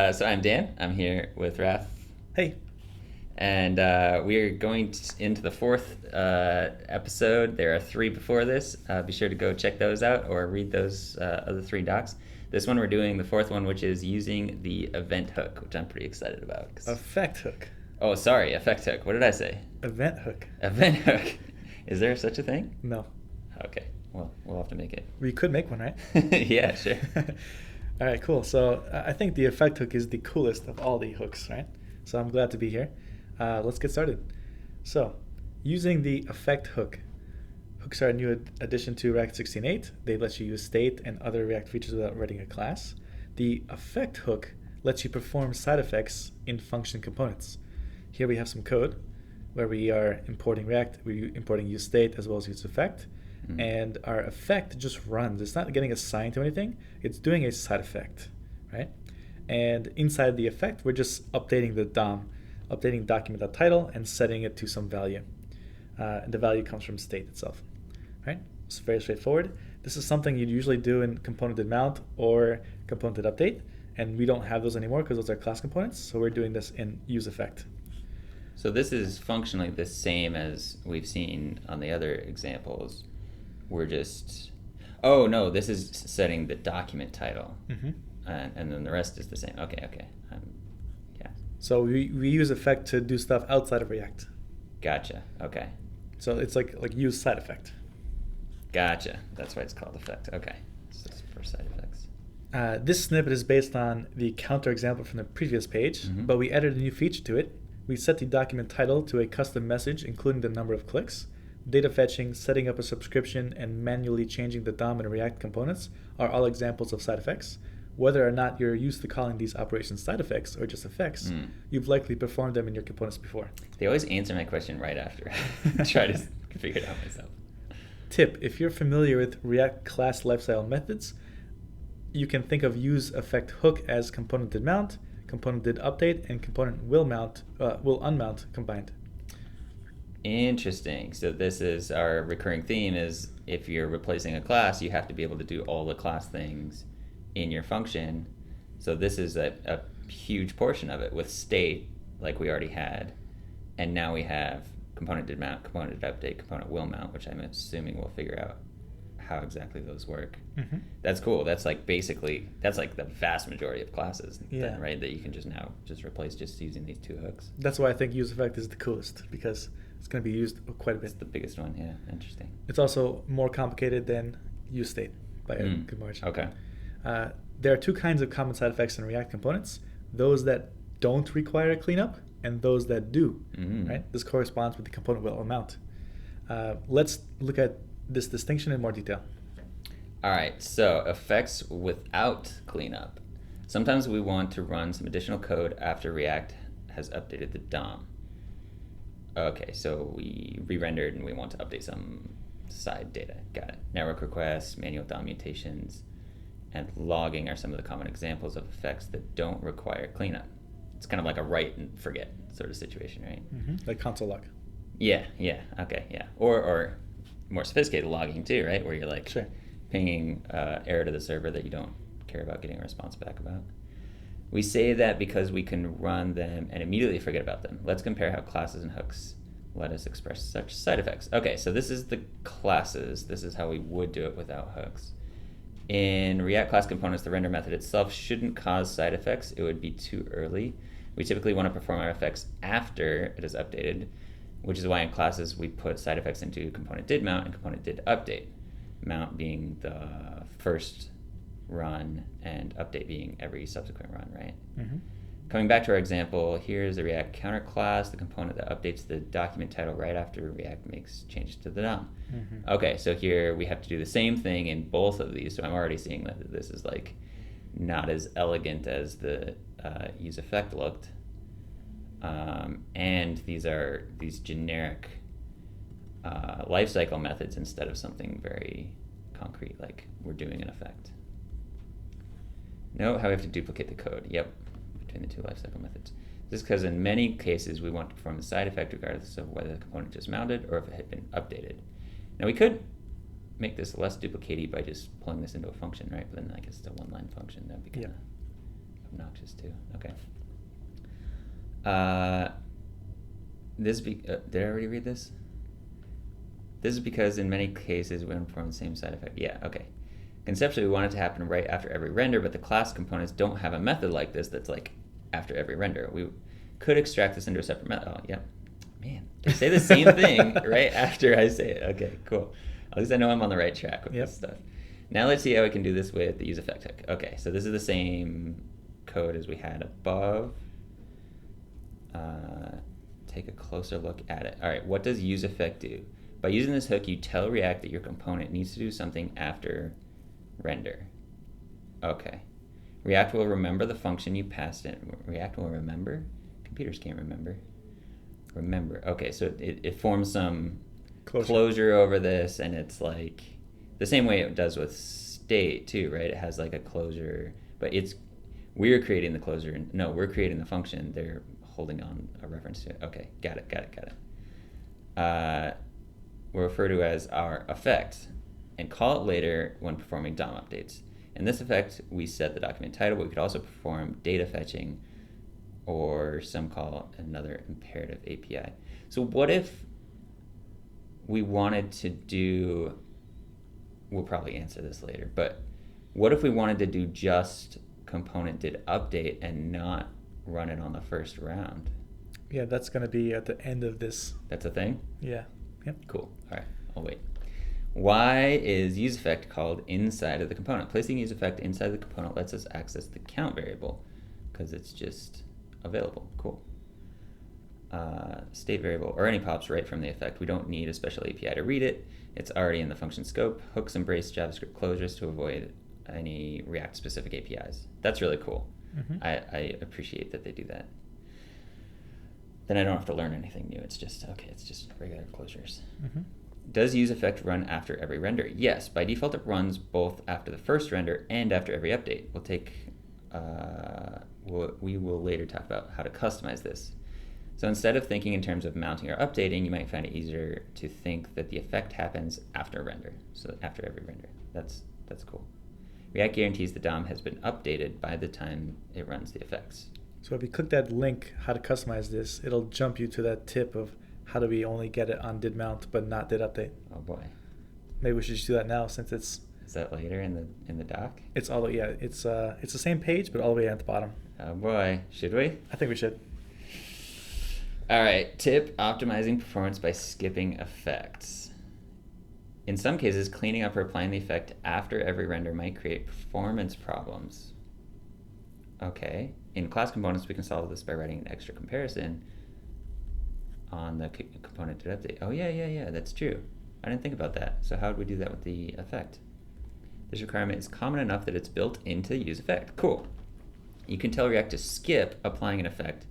So I'm Dan. I'm here with Raph, Hey, and we are going into the fourth episode. There are three before this. Be sure to go check those out or read those other three docs. This one we're doing the fourth one, which is using the event hook, which I'm pretty excited about. effect hook. Oh, sorry, effect hook. What did I say? Event hook. Event hook. Is there such a thing? No. Okay. Well, we'll have to make it. We could make one, right? Yeah, sure. All right, cool. So I think the effect hook is the coolest of all the hooks, right? So I'm glad to be here. Let's get started. So, using the effect hook. Hooks are a new addition to React 16.8. They let you use state and other React features without writing a class. The effect hook lets you perform side effects in function components. Here we have some code where we are importing React, we're importing useState as well as useEffect. And our effect just runs. It's not getting assigned to anything. It's doing a side effect, right? And inside the effect, we're just updating the DOM, updating document.title and setting it to some value. And the value comes from state itself, right? It's very straightforward. This is something you'd usually do in component.mount or component.update, and we don't have those anymore because those are class components. So we're doing this in useEffect. So this is functionally the same as we've seen on the other examples. We're just, oh no, this is setting the document title, and then the rest is the same. Okay, yeah. So we use effect to do stuff outside of React. Gotcha. Okay. So it's like use side effect. Gotcha. That's why it's called effect. Okay. So it's for side effects. This snippet is based on the counter example from the previous page, but we added a new feature to it. We set the document title to a custom message, including the number of clicks. Data fetching, setting up a subscription, and manually changing the DOM and React components are all examples of side effects. Whether or not you're used to calling these operations side effects or just effects, you've likely performed them in your components before. They always answer my question right after I try to figure it out myself. Tip: if you're familiar with React class lifestyle methods, you can think of useEffect hook as component.mount, component.update, and component will unmount combined. Interesting. So this is our recurring theme is if you're replacing a class, you have to be able to do all the class things in your function. So this is a huge portion of it with state like we already had. And now we have component did mount, component did update, component will mount, which I'm assuming we'll figure out how exactly those work. That's cool. That's like basically, that's like the vast majority of classes, then, right? That you can just replace just using these two hooks. That's why I think useEffect is the coolest, because it's going to be used quite a bit. It's the biggest one, yeah. Interesting. It's also more complicated than useState by a good margin. Okay. There are two kinds of common side effects in React components: those that don't require a cleanup and those that do. Right? This corresponds with the component will or mount. Let's look at this distinction in more detail. All right, so effects without cleanup. Sometimes we want to run some additional code after React has updated the DOM. Okay, so we re-rendered and we want to update some side data. Got it. Network requests, manual DOM mutations, and logging are some of the common examples of effects that don't require cleanup. It's kind of like a write and forget sort of situation, right? Like console log. Yeah, okay, yeah. Or more sophisticated logging too, right? Where you're like pinging error to the server that you don't care about getting a response back about. We say that because we can run them and immediately forget about them. Let's compare how classes and hooks let us express such side effects. Okay, so this is the classes. This is how we would do it without hooks. In React class components, the render method itself shouldn't cause side effects. It would be too early. We typically want to perform our effects after it is updated, which is why in classes we put side effects into component did mount and component did update. Mount being the first run and update being every subsequent run, right? Coming back to our example, here's the React counter class, the component that updates the document title right after React makes changes to the DOM. Okay, so here we have to do the same thing in both of these, so I'm already seeing that this is like not as elegant as the useEffect looked. And these are these generic lifecycle methods instead of something very concrete like we're doing an effect. Note how we have to duplicate the code. Yep, between the two lifecycle methods. This is because in many cases we want to perform the side effect regardless of whether the component just mounted or if it had been updated. Now we could make this less duplicatey by just pulling this into a function, right? But then I guess it's a one-line function. That would be kind of obnoxious too. Okay. Did I already read this? This is because in many cases we perform the same side effect. Yeah, okay. Conceptually, we want it to happen right after every render, but the class components don't have a method like this that's like after every render. We could extract this into a separate method. Oh, yeah. Man, they say the same thing right after I say it. Okay, cool. At least I know I'm on the right track with this stuff. Now let's see how we can do this with the useEffect hook. Okay, so this is the same code as we had above. Take a closer look at it. All right, what does useEffect do? By using this hook, you tell React that your component needs to do something after render. Okay. React will remember the function you passed in. React will remember? Computers can't remember. Remember. Okay, so it forms some closure over this, and it's like the same way it does with state too, right? It has like a closure, but we're creating the closure. No, we're creating the function. They're holding on a reference to it. Okay, got it. We'll refer to as our effect and call it later when performing DOM updates. In this effect, we set the document title, but we could also perform data fetching, or some call another imperative API. So what if we wanted to do, we'll probably answer this later, but what if we wanted to do just component did update and not run it on the first round? Yeah, that's going to be at the end of this. That's a thing? Yeah. Yep. Cool. All right, I'll wait. Why is useEffect called inside of the component? Placing useEffect inside the component lets us access the count variable because it's just available. Cool. State variable or any pops right from the effect. We don't need a special API to read it. It's already in the function scope. Hooks embrace JavaScript closures to avoid any React-specific APIs. That's really cool. Mm-hmm. I appreciate that they do that. Then I don't have to learn anything new. It's just, okay, it's just regular closures. Mm-hmm. Does useEffect run after every render? Yes, by default it runs both after the first render and after every update. We will later talk about how to customize this. So instead of thinking in terms of mounting or updating, you might find it easier to think that the effect happens after render. So after every render. That's cool. React guarantees the DOM has been updated by the time it runs the effects. So if you click that link, how to customize this, it'll jump you to that tip of how do we only get it on did mount but not did update. Oh boy. Maybe we should just do that now since it's. Is that later in the doc? It's all it's the same page but all the way at the bottom. Oh boy, should we? I think we should. All right, tip: optimizing performance by skipping effects. In some cases, cleaning up or applying the effect after every render might create performance problems. Okay. In class components, we can solve this by writing an extra comparison on the component to update. Oh, yeah, that's true. I didn't think about that. So how would we do that with the effect? This requirement is common enough that it's built into useEffect. Cool. You can tell React to skip applying an effect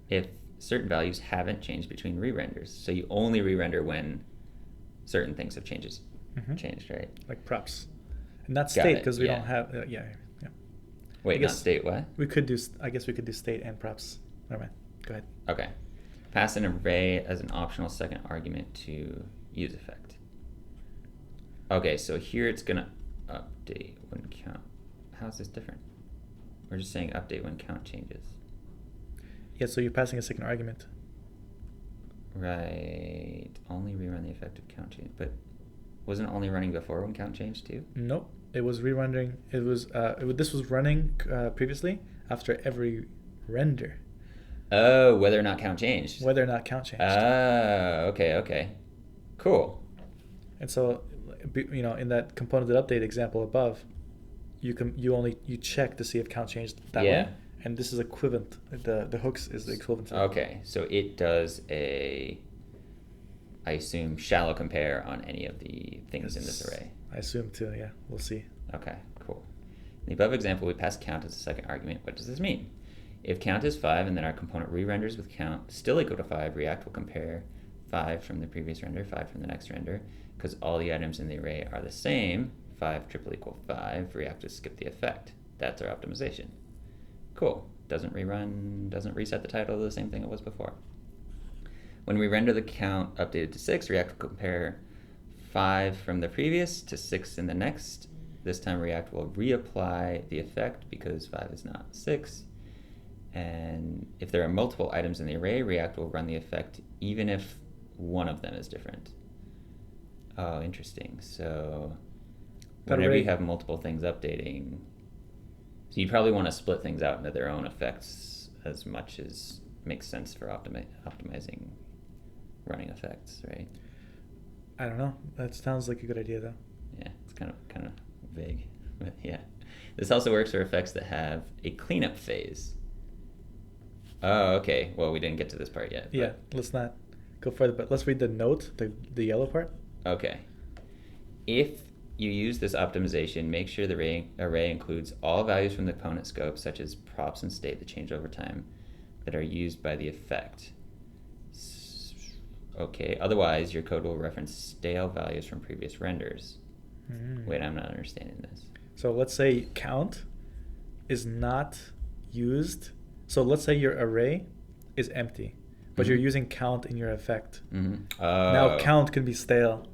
if certain values haven't changed between re-renders. So you only re-render when certain things have changed, right? Like props. And not state because we don't have, yeah. Wait, not state what? I guess we could do state and props. Never mind. Go ahead. Okay. Pass an array as an optional second argument to useEffect. Okay, so here it's going to update when count. How is this different? We're just saying update when count changes. Yeah, so you're passing a second argument. Right. Only rerun the effective count change. But wasn't it only running before when count changed too? Nope. It was re-rendering. This was running previously after every render. Oh, whether or not count changed. Whether or not count changed. Okay. Cool. And so, in that component update example above, you check to see if count changed that way. And this is equivalent. The hooks is the equivalent to that. Okay, so it does I assume, shallow compare on any of the things in this array. I assume too, yeah. We'll see. Okay, cool. In the above example, we pass count as a second argument. What does this mean? If count is 5 and then our component re-renders with count still equal to 5, React will compare 5 from the previous render, 5 from the next render. Because all the items in the array are the same, 5 triple equal 5, React will skip the effect. That's our optimization. Cool. Doesn't reset the title of the same thing it was before. When we render the count updated to 6, React will compare 5 from the previous to 6 in the next, This time React will reapply the effect because 5 is not 6. And if there are multiple items in the array, React will run the effect even if one of them is different. Oh, interesting. So whenever you have multiple things updating, so you probably want to split things out into their own effects as much as makes sense for optimizing running effects, right? I don't know. That sounds like a good idea, though. Yeah, it's kind of vague, but yeah. This also works for effects that have a cleanup phase. Oh, okay. Well, we didn't get to this part yet. Yeah, let's not go further, but let's read the note, the yellow part. Okay. If you use this optimization, make sure the array includes all values from the component scope, such as props and state that change over time, that are used by the effect. Okay, otherwise your code will reference stale values from previous renders. Wait, I'm not understanding this. So let's say count is not used. So let's say your array is empty, but you're using count in your effect. Now count can be stale.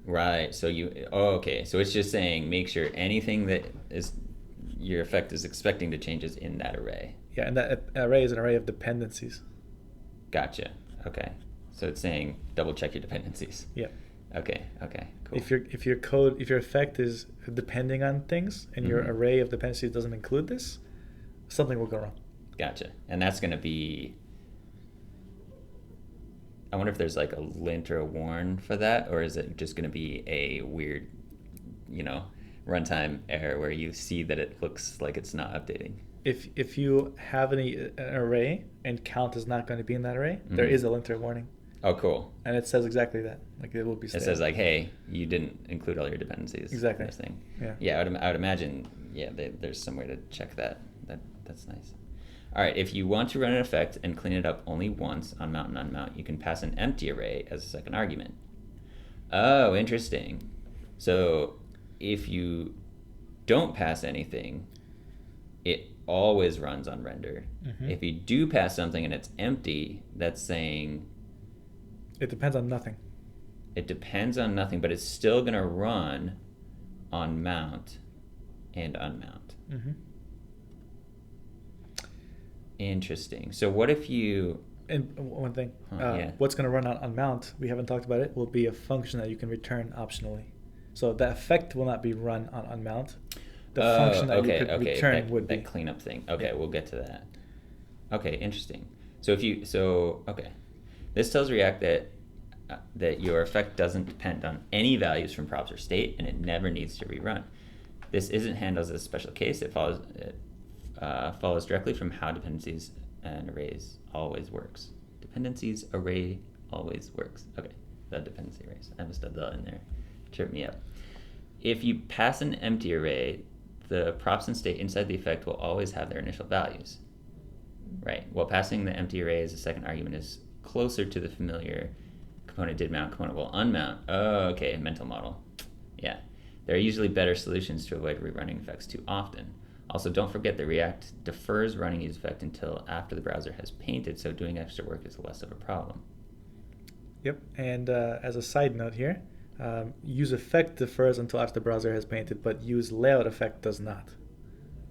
Right. So okay. So it's just saying make sure anything that is your effect is expecting to change is in that array. Yeah, and that array is an array of dependencies. Gotcha. Okay. So it's saying double check your dependencies. Yeah. Okay. Cool. If your effect is depending on things and your array of dependencies doesn't include this, something will go wrong. Gotcha. And that's going to be, I wonder if there's like a lint or a warn for that, or is it just going to be a weird, runtime error where you see that it looks like it's not updating? If you have an array and count is not going to be in that array, there is a lint or warning. Oh, cool. And it says exactly that. Like it will be stale. It says like, hey, you didn't include all your dependencies. Exactly. This thing. Yeah. Yeah, I would imagine, there's some way to check that. That's nice. All right, if you want to run an effect and clean it up only once on mount and unmount, you can pass an empty array as a second argument. Oh, interesting. So if you don't pass anything, it always runs on render. If you do pass something and it's empty, that's saying it depends on nothing. It depends on nothing, but it's still going to run on mount and unmount. Interesting. So what if you... And one thing, what's going to run on mount, we haven't talked about it, will be a function that you can return optionally. So the effect will not be run on unmount. The function that you could return would be... That cleanup thing. Okay, we'll get to that. Okay, interesting. So this tells React that your effect doesn't depend on any values from props or state, and it never needs to rerun. This isn't handled as a special case. It follows directly from how dependencies and arrays always works. Dependencies array always works. Okay, the dependency arrays. I must have that in there. Tripped me up. If you pass an empty array, the props and state inside the effect will always have their initial values. Right. While passing the empty array as a second argument is closer to the familiar component did mount, component will unmount. Oh, okay, mental model. Yeah. There are usually better solutions to avoid rerunning effects too often. Also, don't forget that React defers running useEffect until after the browser has painted, so doing extra work is less of a problem. Yep, and as a side note here, useEffect defers until after the browser has painted, but useLayoutEffect does not.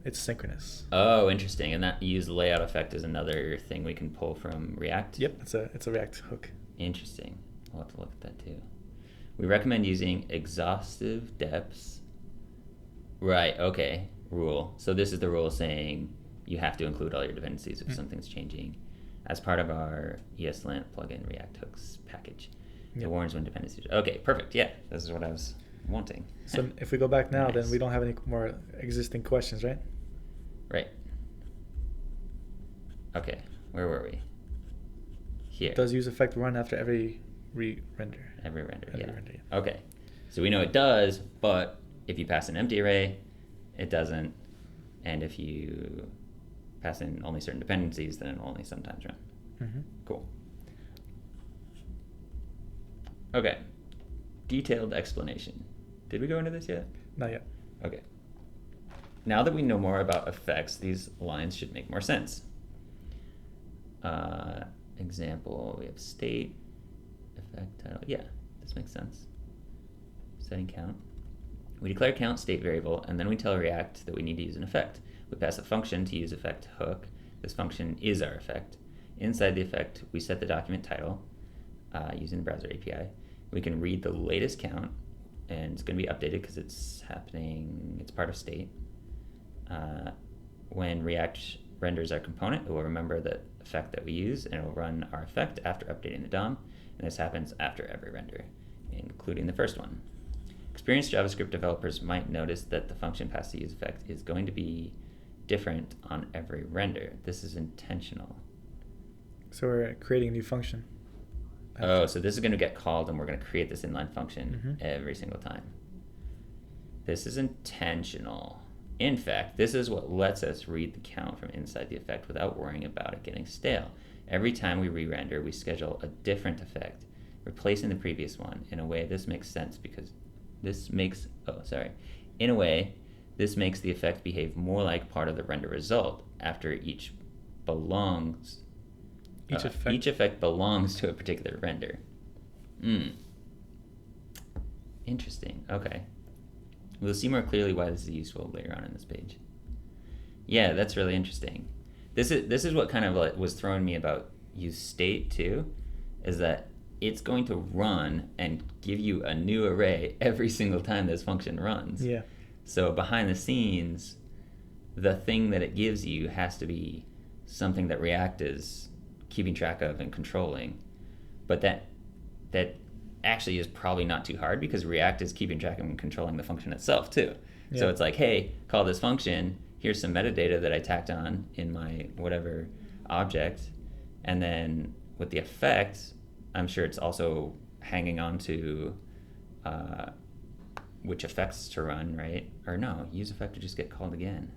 It's synchronous. Oh, interesting. And that useLayoutEffect is another thing we can pull from React? Yep, it's a React hook. Interesting. I'll have to look at that too. We recommend using exhaustive depths. Right, okay. Rule. So this is the rule saying you have to include all your dependencies if something's changing as part of our ESLint plugin React hooks package. It warns when dependencies. Okay, perfect. Yeah, this is what I was wanting. So if we go back now, Nice. then we don't have any more existing questions, right? Right. Okay, where were we? Here. Does useEffect run after every render? Every render, Every yeah. render, yeah. Okay, so we know it does, but if you pass an empty array, it doesn't. And if you pass in only certain dependencies, then it'll only sometimes run. Cool. Okay, detailed explanation. Did we go into this yet? Not yet. Okay. Now that we know more about effects, these lines should make more sense. Example, we have state, effect, title. Yeah, this makes sense. Setting count. We declare count state variable, and then we tell React that we need to use an effect. We pass a function to useEffect hook. This function is our effect. Inside the effect, we set the document title using the browser API. We can read the latest count, and it's going to be updated because it's happening, it's part of state. When React renders our component, it will remember the effect that we use, and it will run our effect after updating the DOM, and this happens after every render, including the first one. Experienced JavaScript developers might notice that the function passed to useEffect is going to be different on every render. This is intentional. So we're creating a new function. Oh, so this is going to get called, and we're going to create this inline function every single time. This is intentional. In fact, this is what lets us read the count from inside the effect without worrying about it getting stale. Every time we re-render, we schedule a different effect, replacing the previous one. In a way, this makes sense because this makes the effect behave more like part of the render result after each effect belongs to a particular render. Interesting. Okay. We'll see more clearly why this is useful later on in this page. Yeah, that's really interesting. This is what kind of like was throwing me about useState too, is that it's going to run and give you a new array every single time this function runs. Yeah. So behind the scenes, the thing that it gives you has to be something that React is keeping track of and controlling. But that actually is probably not too hard because React is keeping track and controlling the function itself too. Yeah. So it's like, hey, call this function, here's some metadata that I tacked on in my whatever object, and then with the effect, I'm sure it's also hanging on to which effects to run, right? Or no, useEffect would just get called again.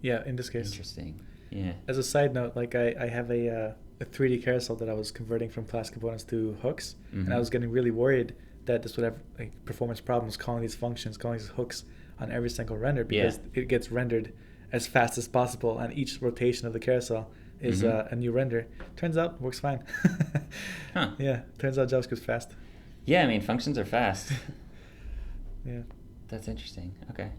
Yeah, in this case. Interesting. Yeah. As a side note, like I have a 3D carousel that I was converting from class components to hooks, and I was getting really worried that this would have like performance problems calling these functions, calling these hooks on every single render because it gets rendered as fast as possible, and each rotation of the carousel is a new render. Turns out works fine. Yeah, turns out JavaScript's fast. Yeah, I mean functions are fast. Yeah. That's interesting. Okay.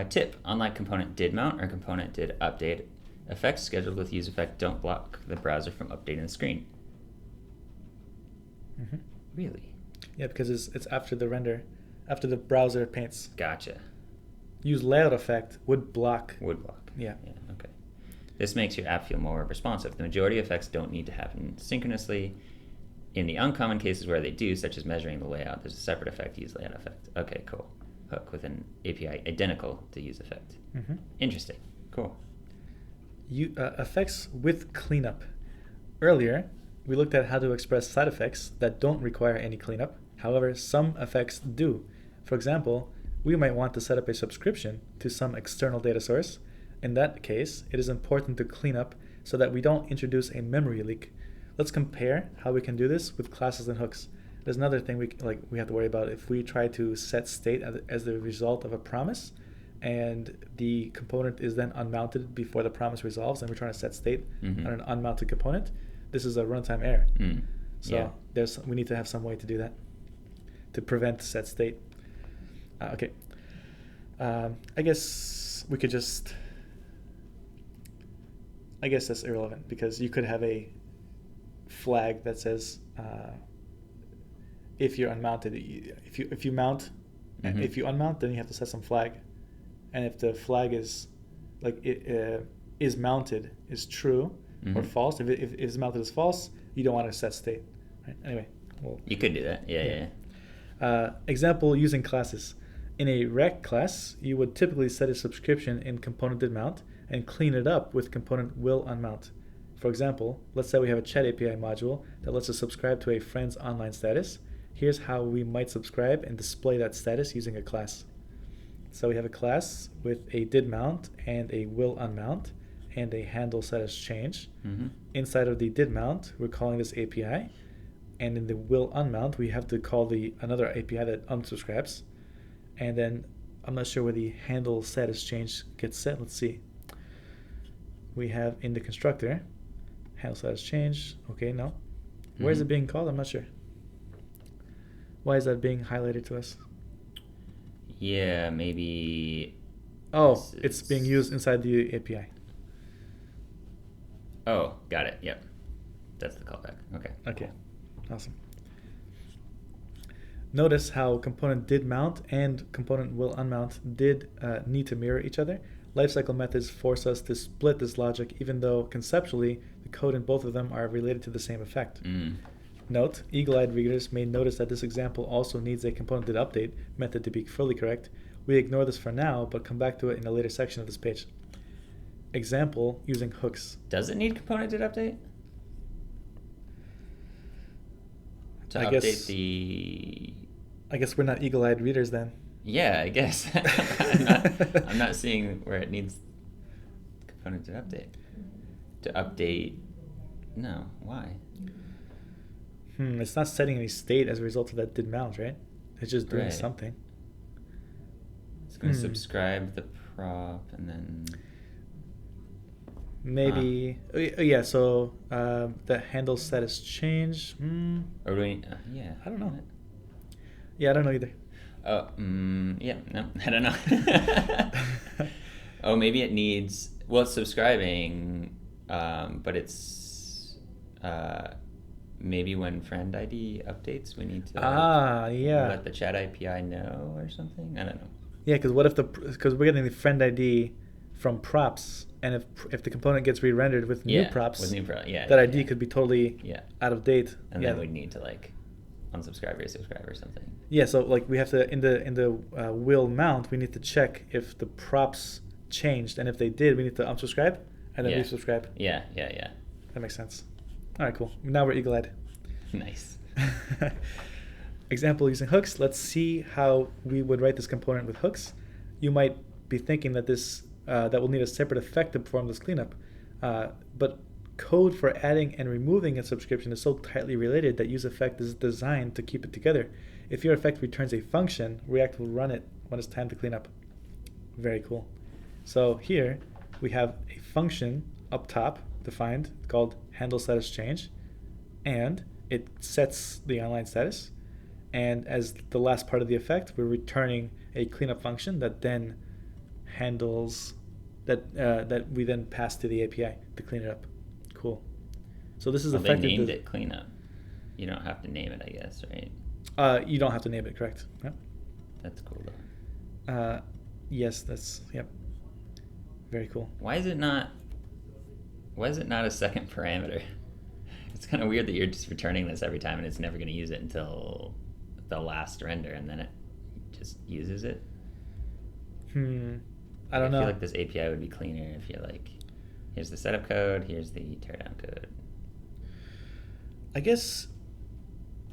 Tip: unlike component did mount or component did update, effects scheduled with useEffect don't block the browser from updating the screen. Really? Yeah, because it's after the render, after the browser paints. Gotcha. Use layout effect would block. Yeah. Okay. This makes your app feel more responsive. The majority of effects don't need to happen synchronously. In the uncommon cases where they do, such as measuring the layout, there's a separate effect, use layout effect. Okay, cool. Hook with an API identical to useEffect. Interesting. Cool. Effects with cleanup. Earlier, we looked at how to express side effects that don't require any cleanup. However, some effects do. For example, we might want to set up a subscription to some external data source. In that case, it is important to clean up so that we don't introduce a memory leak. Let's compare how we can do this with classes and hooks. There's another thing we have to worry about. If we try to set state as the result of a promise, and the component is then unmounted before the promise resolves, and we're trying to set state on an unmounted component, this is a runtime error. So we need to have some way to do that, to prevent set state. Okay. I guess we could just... I guess that's irrelevant because you could have a flag that says if you're unmounted, if you mount, if you unmount, then you have to set some flag, and if the flag is is mounted is true or false, if it's mounted as false, you don't want to set state. Right? Anyway, you could do that. Yeah. Example using classes. In a rec class, you would typically set a subscription in component did mount and clean it up with component will unmount. For example, let's say we have a chat API module that lets us subscribe to a friend's online status. Here's how we might subscribe and display that status using a class. So we have a class with a did mount and a will unmount and a handle status change. Inside of the did mount, we're calling this API, and in the will unmount, we have to call another API that unsubscribes. And then I'm not sure where the handle status change gets set. Let's see. We have in the constructor handle status change. Okay, no. Where is it being called? I'm not sure. Why is that being highlighted to us? Yeah, maybe. Oh, it's being used inside the API. Oh, got it. Yep. That's the callback. Okay. Okay. Awesome. Notice how component did mount and component will unmount did need to mirror each other. Lifecycle methods force us to split this logic, even though conceptually the code in both of them are related to the same effect. Note, eagle-eyed readers may notice that this example also needs a component did update method to be fully correct. We ignore this for now, but come back to it in a later section of this page. Example using hooks. Does it need component did update? To I update guess, I guess we're not eagle-eyed readers then. Yeah, I guess. I'm not seeing where it needs component did update. To update, no, why? It's not setting any state as a result of that did mount, right? It's just doing Right. something. It's going to subscribe the prop and then... Maybe, yeah, so the handle status change. Or do we, yeah. I don't know. Yeah, I don't know either. Oh, yeah, no, I don't know. Oh, maybe it needs, well, it's subscribing, but it's, maybe when friend ID updates, we need to let the chat API know or something. I don't know. Yeah, because what if because we're getting the friend ID from props, and if the component gets re-rendered with new props, that ID could be totally out of date. And then we'd need to like unsubscribe, resubscribe or something. Yeah, so like we have to in the will mount, we need to check if the props changed, and if they did, we need to unsubscribe and then resubscribe. Yeah. That makes sense. All right, cool. Now we're eagle-eyed. Nice. Example using hooks. Let's see how we would write this component with hooks. You might be thinking that that will need a separate effect to perform this cleanup, but code for adding and removing a subscription is so tightly related that useEffect is designed to keep it together. If your effect returns a function, React will run it when it's time to clean up. Very cool. So here we have a function up top defined called handle status change, and it sets the online status. And as the last part of the effect, we're returning a cleanup function that then handles that we then pass to the API to clean it up. Cool. So this is effective. They named it cleanup. You don't have to name it, I guess, right? You don't have to name it, correct? Yep. That's cool though. Yes, that's very cool. Why is it not a second parameter? It's kind of weird that you're just returning this every time and it's never going to use it until the last render and then it just uses it. I don't know. I feel like this API would be cleaner if you're like, here's the setup code, here's the teardown code. I guess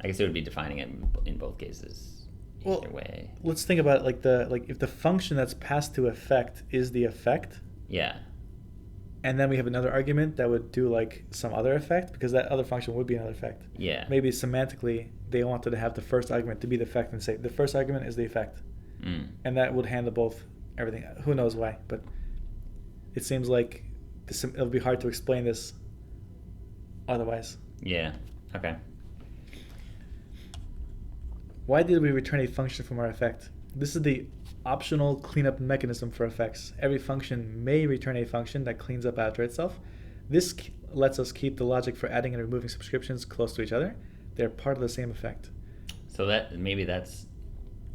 it would be defining it in both cases. Either way. Let's think about it like if the function that's passed to effect is the effect. Yeah. And then we have another argument that would do like some other effect, because that other function would be another effect. Yeah. Maybe semantically they wanted to have the first argument to be the effect and say the first argument is the effect. And that would handle both everything. Who knows why, but it seems like it'll be hard to explain this otherwise. Yeah. Okay. Why did we return a function from our effect? This is the optional cleanup mechanism for effects. Every function may return a function that cleans up after itself. This lets us keep the logic for adding and removing subscriptions close to each other. They're part of the same effect. So that's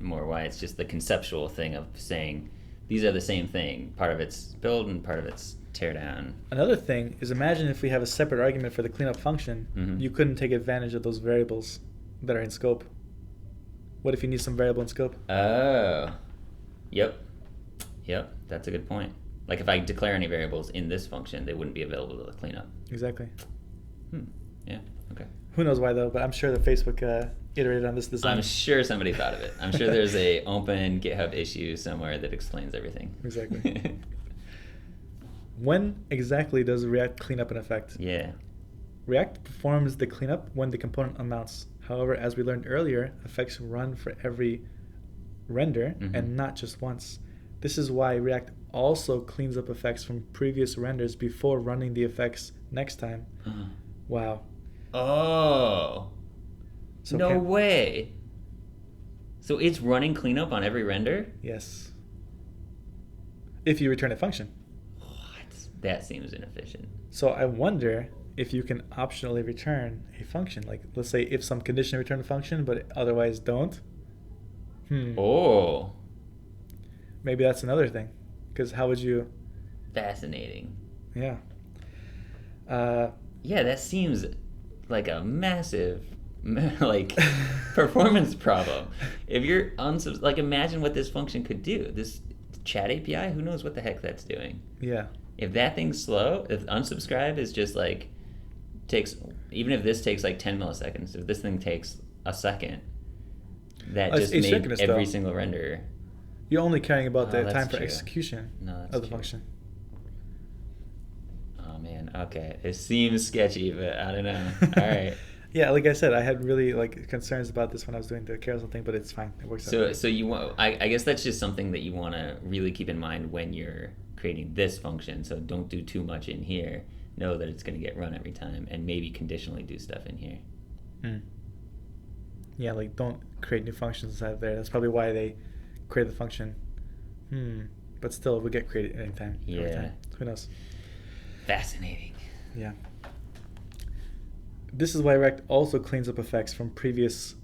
more why it's just the conceptual thing of saying these are the same thing. Part of it's build and part of it's tear down. Another thing is, imagine if we have a separate argument for the cleanup function, you couldn't take advantage of those variables that are in scope. What if you need some variable in scope? Oh. Yep. That's a good point. Like if I declare any variables in this function, they wouldn't be available to the cleanup. Exactly. Yeah. Okay. Who knows why though? But I'm sure that Facebook iterated on this design. I'm sure somebody thought of it. I'm sure there's a open GitHub issue somewhere that explains everything. Exactly. When exactly does React clean up an effect? Yeah. React performs the cleanup when the component unmounts. However, as we learned earlier, effects run for every render and not just once. This is why React also cleans up effects from previous renders before running the effects next time. Uh-huh. Wow. Oh. So no way. So it's running cleanup on every render? Yes. If you return a function. What? That seems inefficient. So I wonder if you can optionally return a function. Like, let's say if some condition return a function, but otherwise don't. Oh. Maybe that's another thing. Because how would you... Fascinating. Yeah. Yeah, that seems like a massive performance problem. If you're imagine what this function could do. This chat API, who knows what the heck that's doing? Yeah. If that thing's slow, if unsubscribe is just even if this takes 10 milliseconds, if this thing takes a second, that just made every single render. You're only caring about the time for execution of the true. function. Oh man, okay. It seems sketchy, but I don't know. All right. Yeah, like I said, I had really concerns about this when I was doing the carousel thing, but it's fine. It works out. So you want? I guess that's just something that you want to really keep in mind when you're creating this function. So don't do too much in here. Know that it's going to get run every time, and maybe conditionally do stuff in here. Yeah, don't create new functions inside there. That's probably why they create the function. But still, it would get created anytime. Yeah. Every time. Who knows? Fascinating. Yeah. This is why Rect also cleans up effects from previous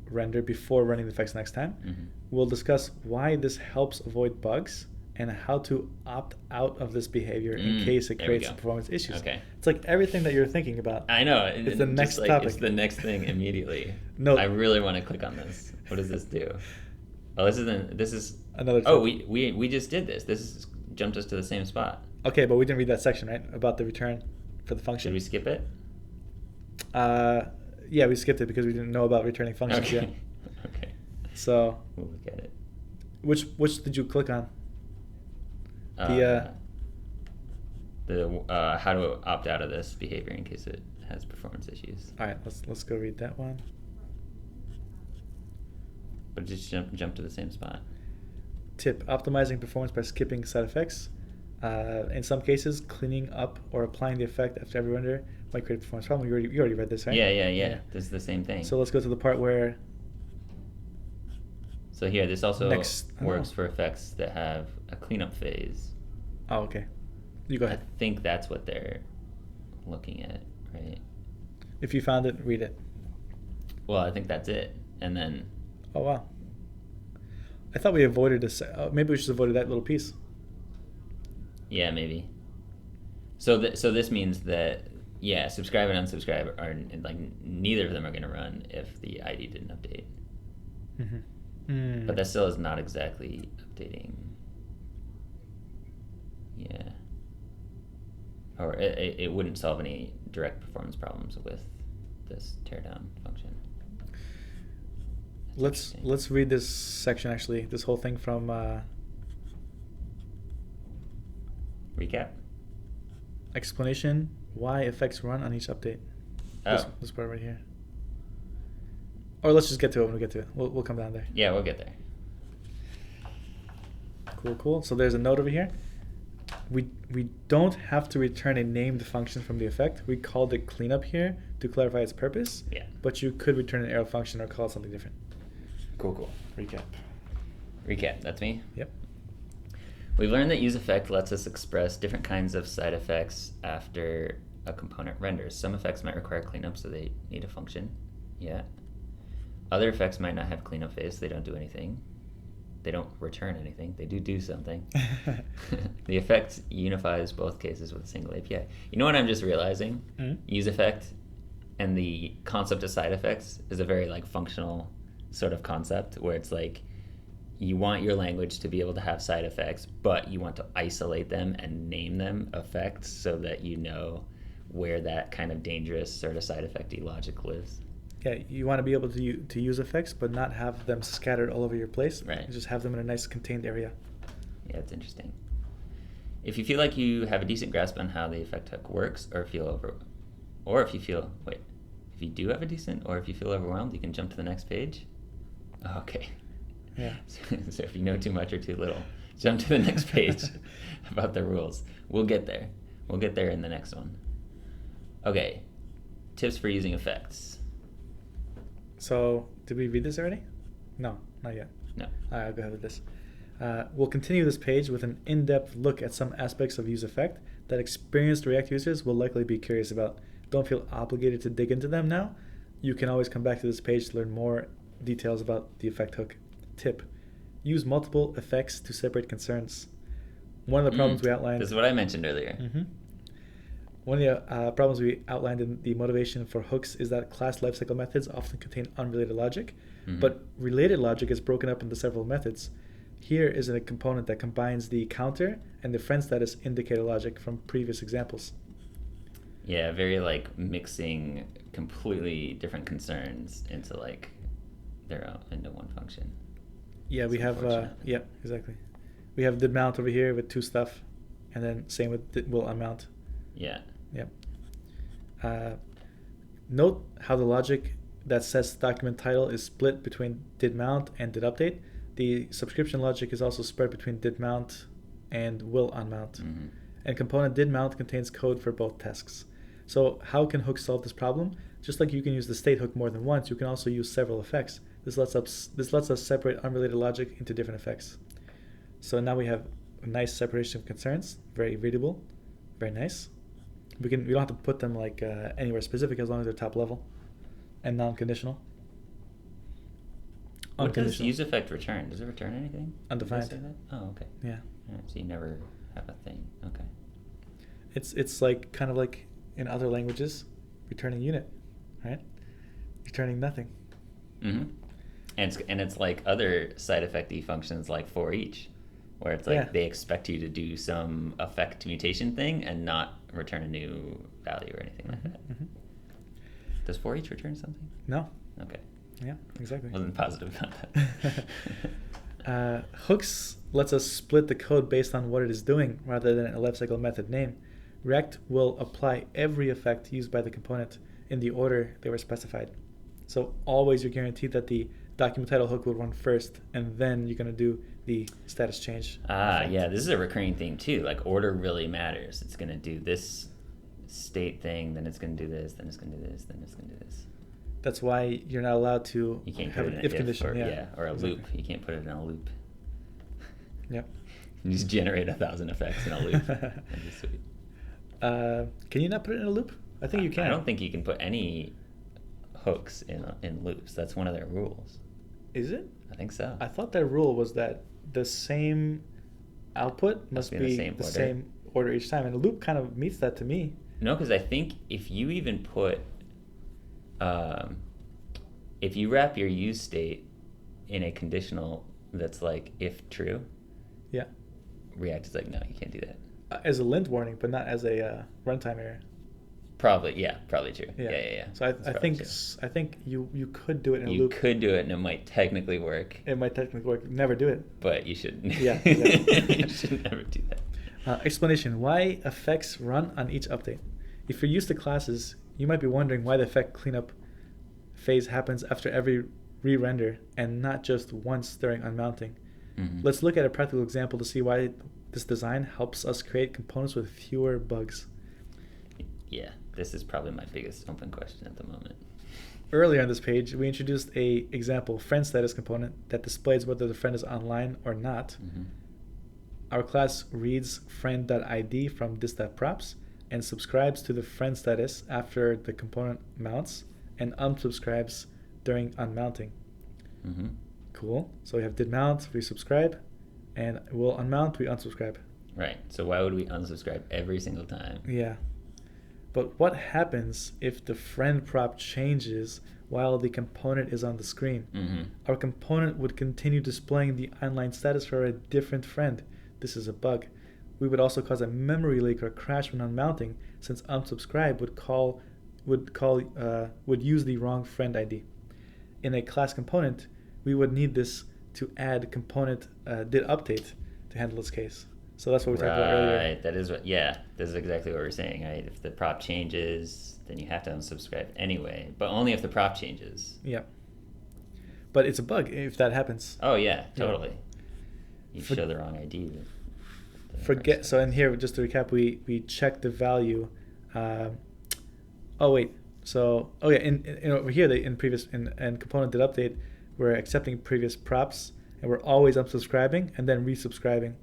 render before running the effects next time. Mm-hmm. We'll discuss why this helps avoid bugs and how to opt out of this behavior in case it creates some performance issues. Okay. It's like everything that you're thinking about. I know. It's the next topic. It's the next thing immediately. No. I really want to click on this. What does this do? Oh, this is another topic. Oh, we just did this. Jumped us to the same spot. Okay, but we didn't read that section, right? About the return for the function. Should we skip it? Yeah, we skipped it because we didn't know about returning functions yet. Okay. So We'll look at it. Which did you click on? The how to opt out of this behavior in case it has performance issues. All right, let's go read that one. But just jump to the same spot. Tip: optimizing performance by skipping side effects. In some cases, cleaning up or applying the effect after every render might create a performance problem. You already read this, right? Yeah. This is the same thing. So let's go to the part where... So here, this also works for effects that have a cleanup phase. Oh, okay. You go ahead. I think that's what they're looking at, right? If you found it, read it. Well, I think that's it. And then... Oh, wow. I thought we avoided this. Maybe we should have avoided that little piece. Yeah, maybe. So this means that, yeah, subscribe and unsubscribe are, neither of them are going to run if the ID didn't update. But that still is not exactly updating. Yeah. Or it wouldn't solve any direct performance problems with this teardown function. Let's read this section, actually, this whole thing from... Recap? Explanation, why effects run on each update. Oh. This part right here. Or let's just get to it when we get to it. We'll come down there. Yeah, we'll get there. Cool. So there's a note over here. We don't have to return a named function from the effect. We called it cleanup here to clarify its purpose. Yeah. But you could return an arrow function or call it something different. Cool. Recap, that's me? Yep. We've learned that useEffect lets us express different kinds of side effects after a component renders. Some effects might require cleanup, so they need a function. Yeah. Other effects might not have cleanup phase, so they don't do anything. They don't return anything. They do something. The effect unifies both cases with a single API. You know what I'm just realizing? useEffect and the concept of side effects is a very functional sort of concept where it's you want your language to be able to have side effects, but you want to isolate them and name them effects so that you know where that kind of dangerous sort of side effect-y logic lives. Yeah, you want to be able to use effects, but not have them scattered all over your place. Right. You just have them in a nice contained area. Yeah, it's interesting. If you feel like you have a decent grasp on how the effect hook works, if you do have a decent, or if you feel overwhelmed, you can jump to the next page. Oh, okay. Yeah. So if you know too much or too little, jump to the next page about the rules. We'll get there. We'll get there in the next one. Okay. Tips for using effects. So, did we read this already? No. Not yet. No. All right, I'll go ahead with this. We'll continue this page with an in-depth look at some aspects of useEffect that experienced React users will likely be curious about. Don't feel obligated to dig into them now. You can always come back to this page to learn more details about the effect hook. Tip: use multiple effects to separate concerns. One of the problems we outlined... This is what I mentioned earlier. One of the problems we outlined in the motivation for hooks is that class lifecycle methods often contain unrelated logic, but related logic is broken up into several methods. Here is a component that combines the counter and the friend status indicator logic from previous examples. Yeah, very like mixing completely different concerns into like into one function. Yeah, we have yeah, exactly. We have did mount over here with two stuff, and then same with will unmount. Yeah. Yep. Note how the logic that says document title is split between did mount and did update. The subscription logic is also spread between did mount and will unmount. And component did mount contains code for both tasks. So how can hooks solve this problem? Just like you can use the state hook more than once, you can also use several effects. This lets us separate unrelated logic into different effects. So now we have a nice separation of concerns, very readable, very nice. We don't have to put them like anywhere specific as long as they're top level and non-conditional. What does useEffect return? Does it return anything? Undefined. Did I say that? Oh, okay. Yeah. Alright, so you never have a thing. Okay. It's like kind of like in other languages, returning unit, right? Returning nothing. And it's like other side effect-y functions like for each, where it's like they expect you to do some effect mutation thing and not return a new value or anything like that. Does for each return something? No. Okay. Yeah, exactly. Wasn't positive about that. Hooks lets us split the code based on what it is doing rather than a lifecycle method name. React will apply every effect used by the component in the order they were specified. So always you're guaranteed that the document title hook will run first, and then you're going to do the status change. Yeah, this is a recurring theme too. Like order really matters. It's going to do this state thing, then it's going to do this, then it's going to do this, then it's going to do this. That's why you're not allowed to have an if condition. Or a loop. You can't put it in a loop. Yep. You just generate 1,000 effects in a loop. That'd be sweet. Can you not put it in a loop? I think you can. I don't think you can put any hooks in loops. That's one of their rules. Is it? I think so. I thought their rule was that the same output must be the same order each time, and a loop kind of meets that to me. No, because I think if you even put, if you wrap your use state in a conditional that's like if true, yeah, React is like, no, you can't do that. As a lint warning, but not as a runtime error. Probably true. Yeah. So I think you could do it in a loop. You could do it, and it might technically work. It might technically work. Never do it. But you shouldn't. Yeah, exactly. You should never do that. Explanation: why effects run on each update. If you're used to classes, you might be wondering why the effect cleanup phase happens after every re-render and not just once during unmounting. Let's look at a practical example to see why this design helps us create components with fewer bugs. Yeah, this is probably my biggest open question at the moment. Earlier on this page, we introduced a example friend status component that displays whether the friend is online or not. Our class reads friend.id from this.props and subscribes to the friend status after the component mounts and unsubscribes during unmounting. Cool. So we have did mount, we subscribe, and will unmount, we unsubscribe. Right. So why would we unsubscribe every single time? Yeah. But what happens if the friend prop changes while the component is on the screen? Our component would continue displaying the online status for a different friend. This is a bug. We would also cause a memory leak or crash when unmounting, since unsubscribe would use the wrong friend ID. In a class component, we would need this to add component did update to handle this case. So that's what we talked about earlier. Right. That is what. Yeah. This is exactly what we're saying. Right. If the prop changes, then you have to unsubscribe anyway, but only if the prop changes. Yeah. But it's a bug if that happens. Oh yeah, totally. You show the wrong ID. Forget. So in here, just to recap, we check the value. In over here in component did update, we're accepting previous props, and we're always unsubscribing and then resubscribing.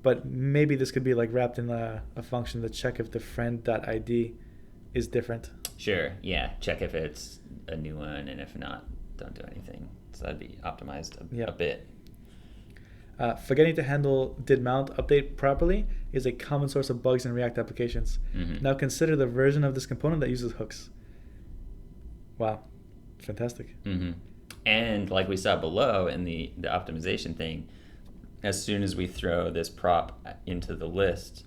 But maybe this could be like wrapped in a function to check if the friend.id is different. Sure, yeah. Check if it's a new one, and if not, don't do anything. So that'd be optimized a bit. Forgetting to handle didMount update properly is a common source of bugs in React applications. Mm-hmm. Now consider the version of this component that uses hooks. Wow, fantastic. Mm-hmm. And like we saw below in the optimization thing, as soon as we throw this prop into the list,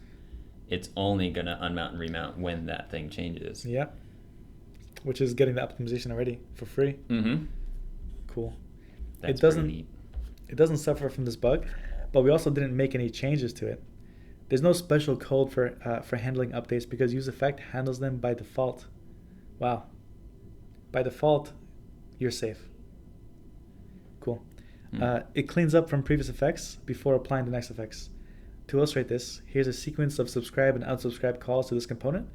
it's only going to unmount and remount when that thing changes. Yeah, which is getting the optimization already for free. Mm-hmm. Cool. That's pretty neat. It doesn't suffer from this bug, but we also didn't make any changes to it. There's no special code for handling updates because useEffect handles them by default. Wow. By default, you're safe. Cool. It cleans up from previous effects before applying the next effects. To illustrate this, here's a sequence of subscribe and unsubscribe calls to this component.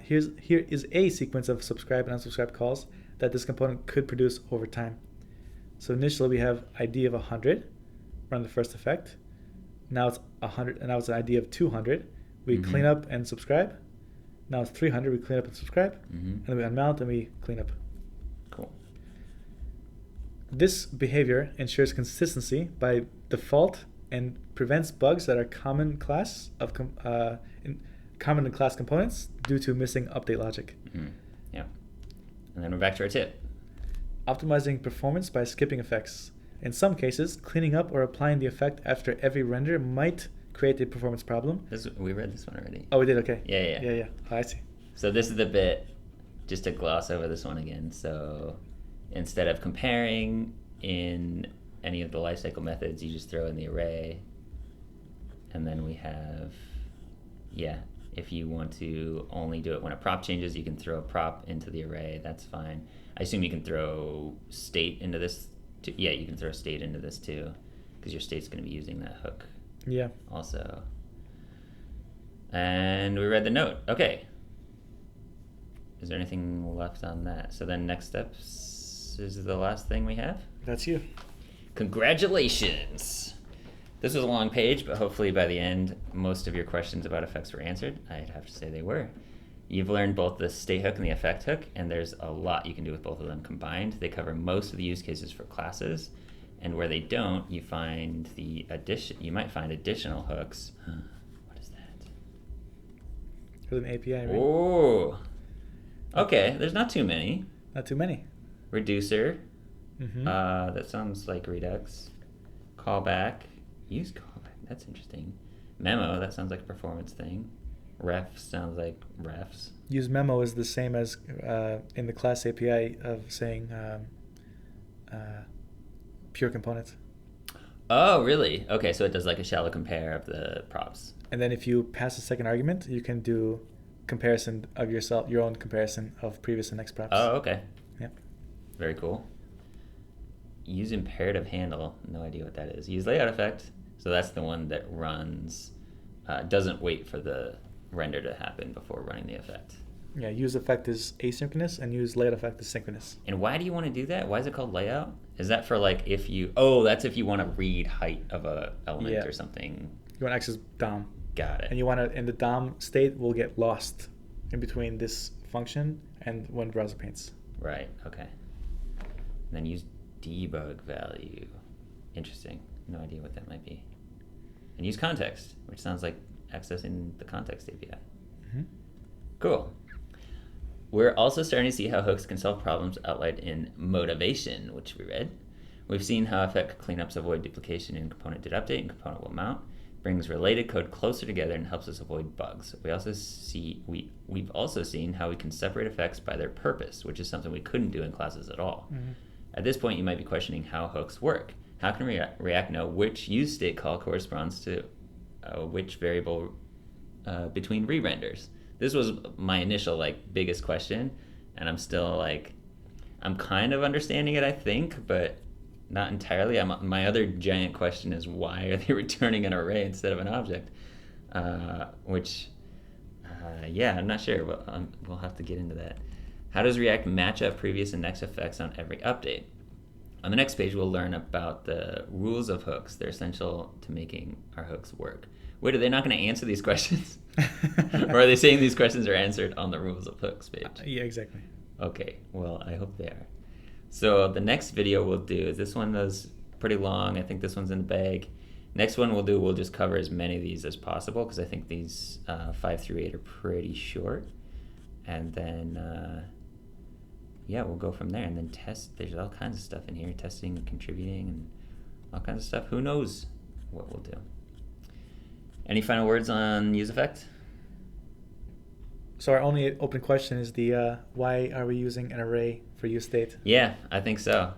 Here is a sequence of subscribe and unsubscribe calls that this component could produce over time. So initially we have ID of 100, run the first effect. Now it's 100, and now it's an ID of 200. We clean up and subscribe. Now it's 300, we clean up and subscribe. And then we unmount and we clean up. Cool. This behavior ensures consistency by default and prevents bugs that are common in class components due to missing update logic. Yeah. And then we're back to our tip. Optimizing performance by skipping effects. In some cases, cleaning up or applying the effect after every render might create a performance problem. We read this one already. Oh, we did? Okay. Yeah. Oh, I see. So this is the bit, just to gloss over this one again. So instead of comparing in any of the lifecycle methods, you just throw in the array. And then we have, if you want to only do it when a prop changes, you can throw a prop into the array. That's fine. I assume you can throw state into this too. Yeah, you can throw state into this too, because your state's going to be using that hook. Yeah. Also. And we read the note. Okay. Is there anything left on that? So then next steps is the last thing we have. That's you. Congratulations. This was a long page, but hopefully by the end, most of your questions about effects were answered. I'd have to say they were. You've learned both the state hook and the effect hook, and there's a lot you can do with both of them combined. They cover most of the use cases for classes, and where they don't, you find you might find additional hooks. What is that? For an API, right? Oh. Okay, there's not too many. Not too many. Reducer. That sounds like Redux. Callback. Use callback. That's interesting. Memo. That sounds like a performance thing. Ref sounds like refs. Use memo is the same as in the class API of saying pure component. Oh, really? Okay, so it does like a shallow compare of the props. And then if you pass a second argument, you can do comparison of your own comparison of previous and next props. Oh, okay. Yep. Very cool. Use imperative handle. No idea what that is. Use layout effect. So that's the one that runs, doesn't wait for the render to happen before running the effect. Yeah, use effect is asynchronous and use layout effect is synchronous. And why do you want to do that? Why is it called layout? Is that for like that's if you want to read height of a element or something. You want to access DOM. Got it. And you want to, in the DOM state, will get lost in between this function and when browser paints. Right, okay. And then use debug value. Interesting. No idea what that might be. And use context, which sounds like accessing the context API. Cool. We're also starting to see how hooks can solve problems outlined in motivation, which we read. We've seen how effect cleanups avoid duplication in component did update and component will mount, brings related code closer together and helps us avoid bugs. We've also seen how we can separate effects by their purpose, which is something we couldn't do in classes at all. At this point, you might be questioning how hooks work. How can React know which use state call corresponds to which variable between re-renders? This was my initial biggest question, and I'm still I'm kind of understanding it, I think, but not entirely. My other giant question is, why are they returning an array instead of an object? I'm not sure, but we'll have to get into that. How does React match up previous and next effects on every update? On the next page, we'll learn about the rules of hooks. They're essential to making our hooks work. Wait, are they not going to answer these questions? Or are they saying these questions are answered on the rules of hooks page? Yeah, exactly. Okay, well, I hope they are. So the next video we'll do is this one was pretty long. I think this one's in the bag. Next one we'll just cover as many of these as possible because I think these 5 through 8 are pretty short. And then, yeah, we'll go from there and then test. There's all kinds of stuff in here, testing and contributing and all kinds of stuff. Who knows what we'll do. Any final words on useEffect? So our only open question is the why are we using an array for useState? Yeah, I think so.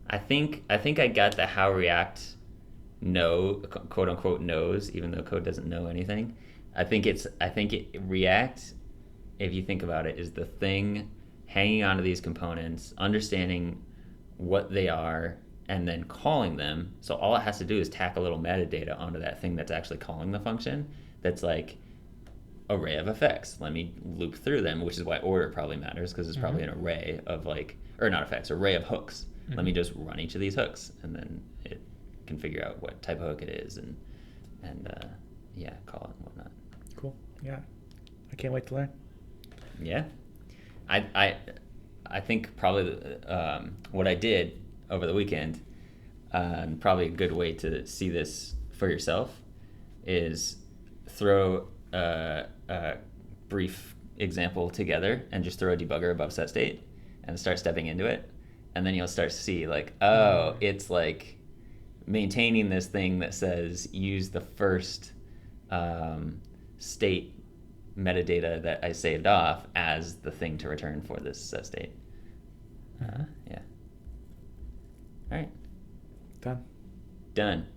I think I got the how React quote unquote knows, even though code doesn't know anything. I think React, if you think about it, is the thing hanging onto these components, understanding what they are, and then calling them. So all it has to do is tack a little metadata onto that thing that's actually calling the function. That's like array of effects. Let me loop through them, which is why order probably matters because it's probably an array of not effects, array of hooks. Let me just run each of these hooks, and then it can figure out what type of hook it is, and yeah, call it and whatnot. Cool. Yeah, I can't wait to learn. Yeah, I think probably what I did over the weekend, and probably a good way to see this for yourself, is throw a brief example together and just throw a debugger above set state and start stepping into it. And then you'll start to see it's like maintaining this thing that says use the first state metadata that I saved off as the thing to return for this set state. Yeah. All right. Done. Done.